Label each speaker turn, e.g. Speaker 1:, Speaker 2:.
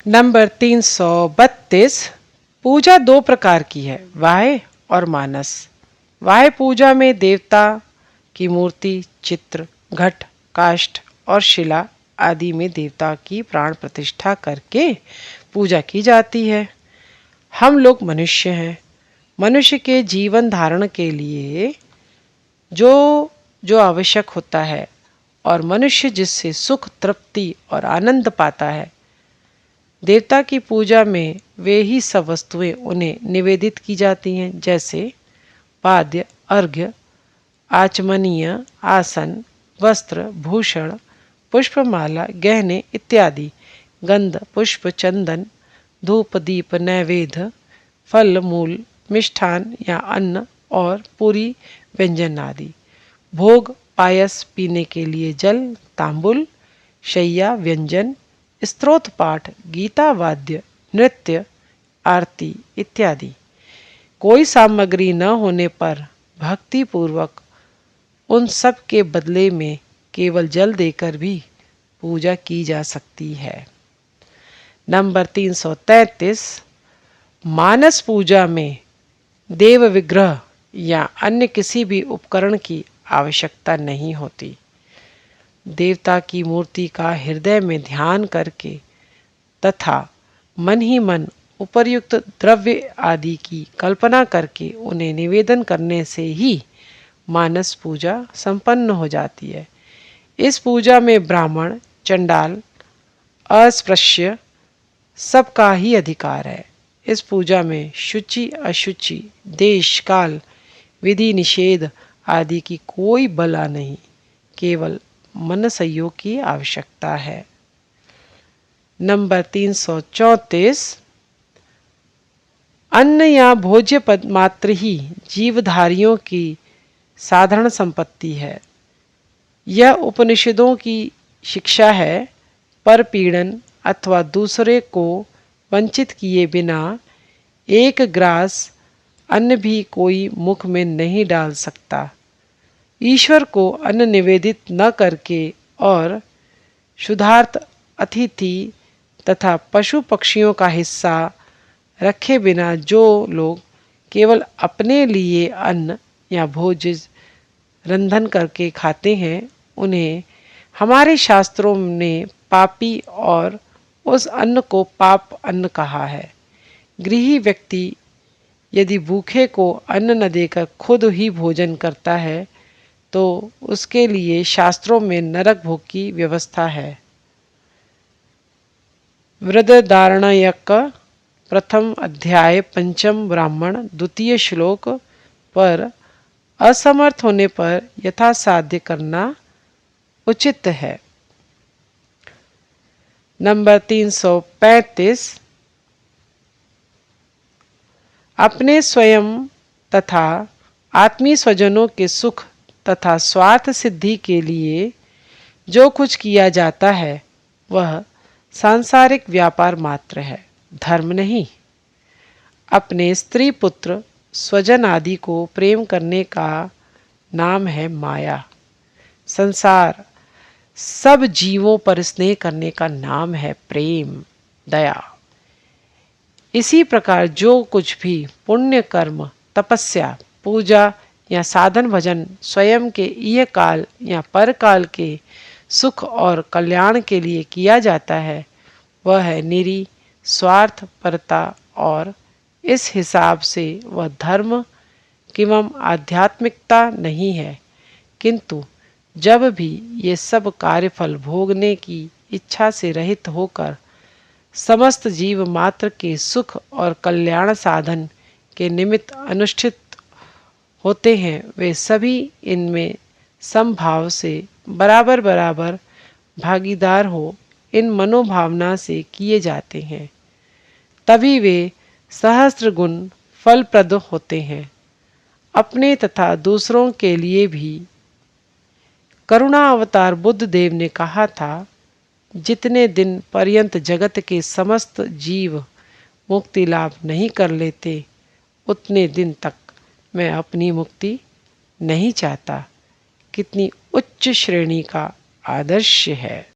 Speaker 1: Number 332। पूजा दो प्रकार की है, वाह्य और मानस। वाह्य पूजा में देवता की मूर्ति, चित्र, घट, काष्ठ और शिला आदि में देवता की प्राण प्रतिष्ठा करके पूजा की जाती है। हम लोग मनुष्य हैं। मनुष्य के जीवन धारण के लिए जो जो आवश्यक होता है और मनुष्य जिससे सुख, तृप्ति और आनंद पाता है, देवता की पूजा में वे ही सब वस्तुएं उन्हें निवेदित की जाती हैं, जैसे पाद्य, अर्घ्य, आचमनीय, आसन, वस्त्र, भूषण, पुष्पमाला, गहने इत्यादि, गंध, पुष्प, चंदन, धूप, दीप, नैवेद्य, फल, मूल, मिष्ठान या अन्न और पूरी व्यंजन आदि, भोग, पायस, पीने के लिए जल, तांबुल, शैया, व्यंजन, स्तोत्र पाठ, गीता वाद्य, नृत्य, आरती इत्यादि। कोई सामग्री न होने पर भक्ति पूर्वक उन सब के बदले में केवल जल देकर भी पूजा की जा सकती है। नंबर 333। मानस पूजा में देव विग्रह या अन्य किसी भी उपकरण की आवश्यकता नहीं होती। देवता की मूर्ति का हृदय में ध्यान करके तथा मन ही मन उपर्युक्त द्रव्य आदि की कल्पना करके उन्हें निवेदन करने से ही मानस पूजा संपन्न हो जाती है। इस पूजा में ब्राह्मण, चंडाल, अस्पृश्य सबका ही अधिकार है। इस पूजा में शुचि, अशुचि, देश, काल, विधि निषेध आदि की कोई बला नहीं, केवल मन संयोग की आवश्यकता है। नंबर 334। अन्न या भोज्य पद मात्र ही जीवधारियों की साधारण संपत्ति है। यह उपनिषदों की शिक्षा है। पर पीड़न अथवा दूसरे को वंचित किए बिना एक ग्रास अन्न भी कोई मुख में नहीं डाल सकता। ईश्वर को अन्न निवेदित न करके और क्षुधार्त अतिथि तथा पशु पक्षियों का हिस्सा रखे बिना जो लोग केवल अपने लिए अन्न या भोज्य रंधन करके खाते हैं, उन्हें हमारे शास्त्रों ने पापी और उस अन्न को पाप अन्न कहा है। गृही व्यक्ति यदि भूखे को अन्न न देकर खुद ही भोजन करता है तो उसके लिए शास्त्रों में नरक भोग की व्यवस्था है। वृहदारण्यक प्रथम अध्याय पंचम ब्राह्मण द्वितीय श्लोक पर असमर्थ होने पर यथासाध्य करना उचित है। नंबर 335। अपने स्वयं तथा आत्मीय स्वजनों के सुख तथा स्वार्थ सिद्धि के लिए जो कुछ किया जाता है वह सांसारिक व्यापार मात्र है, धर्म नहीं। अपने स्त्री, पुत्र, स्वजन आदि को प्रेम करने का नाम है माया। संसार सब जीवों पर स्नेह करने का नाम है प्रेम, दया। इसी प्रकार जो कुछ भी पुण्य कर्म, तपस्या, पूजा या साधन भजन स्वयं के इह काल या परकाल के सुख और कल्याण के लिए किया जाता है वह है निरी स्वार्थ परता, और इस हिसाब से वह धर्म एवं आध्यात्मिकता नहीं है। किंतु जब भी ये सब कार्यफल भोगने की इच्छा से रहित होकर समस्त जीव मात्र के सुख और कल्याण साधन के निमित्त अनुष्ठित होते हैं, वे सभी इनमें समभाव से बराबर बराबर भागीदार हो इन मनोभावना से किए जाते हैं, तभी वे सहस्त्र गुण फलप्रद होते हैं। अपने तथा दूसरों के लिए भी करुणा अवतार बुद्ध देव ने कहा था, जितने दिन पर्यंत जगत के समस्त जीव मुक्ति लाभ नहीं कर लेते उतने दिन तक मैं अपनी मुक्ति नहीं चाहता। कितनी उच्च श्रेणी का आदर्श है।